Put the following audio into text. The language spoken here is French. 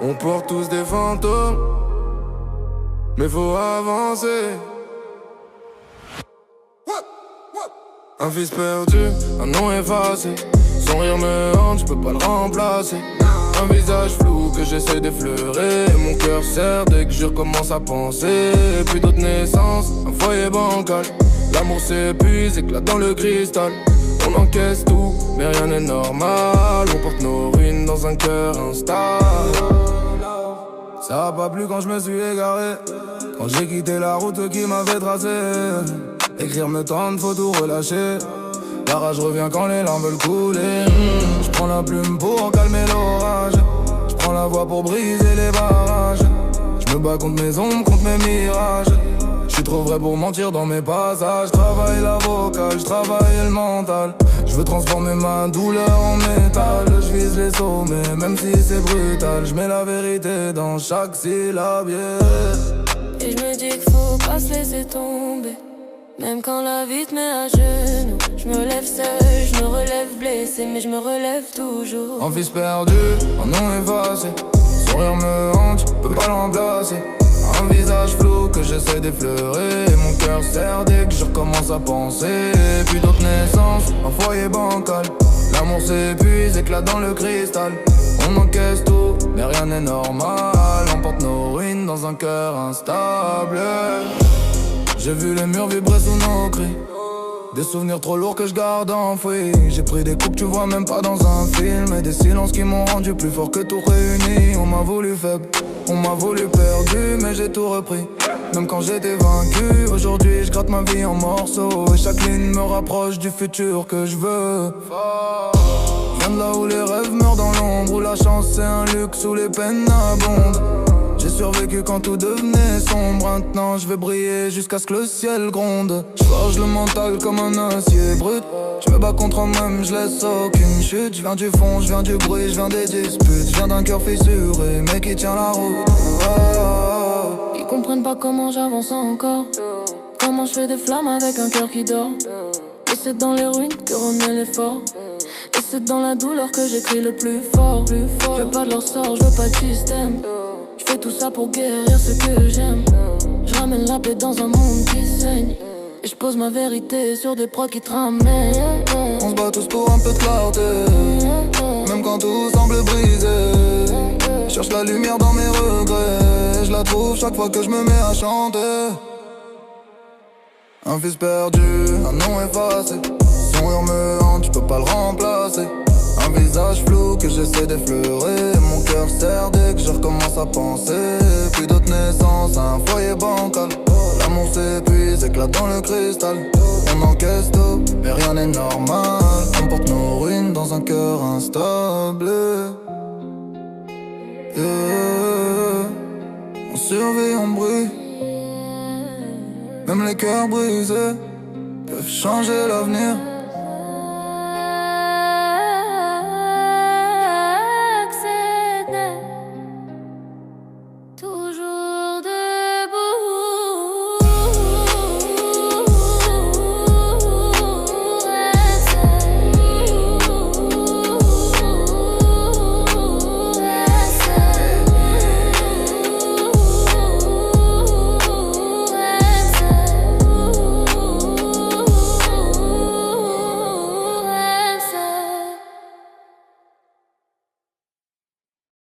On porte tous des fantômes, mais faut avancer. Un fils perdu, un nom effacé. Son rire me hante, je peux pas le remplacer. Un visage flou que j'essaie d'effleurer. Mon cœur serre dès que je recommence à penser. Puis d'autres naissances, un foyer bancal. L'amour s'épuise, éclate dans le cristal. On encaisse tout, mais rien n'est normal. On porte nos ruines dans un cœur instable. Ça a pas plu quand je me suis égaré. Quand j'ai quitté la route qui m'avait tracé. Écrire me tente, faut tout relâcher. La rage revient quand les larmes veulent couler. Je prends la plume pour calmer l'orage. Je prends la voix pour briser les barrages. Je me bats contre mes ombres, contre mes mirages. Je suis trop vrai pour mentir dans mes passages. Je travaille la vocale, je travaille le mental. Je veux transformer ma douleur en métal. Je vise les sommets, même si c'est brutal. Je mets la vérité dans chaque syllabe, yeah. Et je me dis qu'il faut pas se laisser tomber. Même quand la vie te met à genoux. Je me lève seul, je me relève blessé, mais je me relève toujours. Un fils perdu, un nom effacé. Son rire me hante, peux pas le remplacer. Un visage flou que j'essaie d'effleurer. Mon cœur serre dès que je recommence à penser. Puis d'autres naissances, un foyer bancal. L'amour s'épuise, éclate dans le cristal. On encaisse tout, mais rien n'est normal. On porte nos ruines dans un cœur instable. J'ai vu les murs vibrer sous nos cris. Des souvenirs trop lourds que je garde enfouis. J'ai pris des coups que tu vois même pas dans un film. Et des silences qui m'ont rendu plus fort que tout réuni. On m'a voulu faible, on m'a voulu perdu, mais j'ai tout repris. Même quand j'étais vaincu, aujourd'hui je gratte ma vie en morceaux. Et chaque ligne me rapproche du futur que je veux. Je viens de là où les rêves meurent dans l'ombre. Où la chance c'est un luxe, où les peines abondent. J'ai survécu quand tout devenait sombre. Maintenant je vais briller jusqu'à ce que le ciel gronde. Je forge le mental comme un acier brut. Je me bats contre moi-même, je laisse aucune chute. Je viens du fond, je viens du bruit, je viens des disputes. Je viens d'un cœur fissuré mais qui tient la route. Ils comprennent pas comment j'avance encore. Comment je fais des flammes avec un cœur qui dort. Et c'est dans les ruines que renaît l'effort. Et c'est dans la douleur que j'écris le plus fort. Je veux pas de leur sort, je veux pas de système. Je fais tout ça pour guérir ce que j'aime. Je ramène la paix dans un monde qui saigne. Et je pose ma vérité sur des prods qui te ramènent. On se bat tous pour un peu de clarté. Même quand tout semble brisé. Je cherche la lumière dans mes regrets. Je la trouve chaque fois que je me mets à chanter. Un fils perdu, un nom effacé. Son rire me hante, je peux pas le remplacer. Un visage flou que j'essaie d'effleurer. Mon cœur serre dès que je recommence à penser. Puis d'autres naissances, un foyer bancal. L'amour s'épuise, éclate dans le cristal. On encaisse tout, mais rien n'est normal. On porte nos ruines dans un cœur instable. Yeah. On survit en bruit. Même les cœurs brisés peuvent changer l'avenir.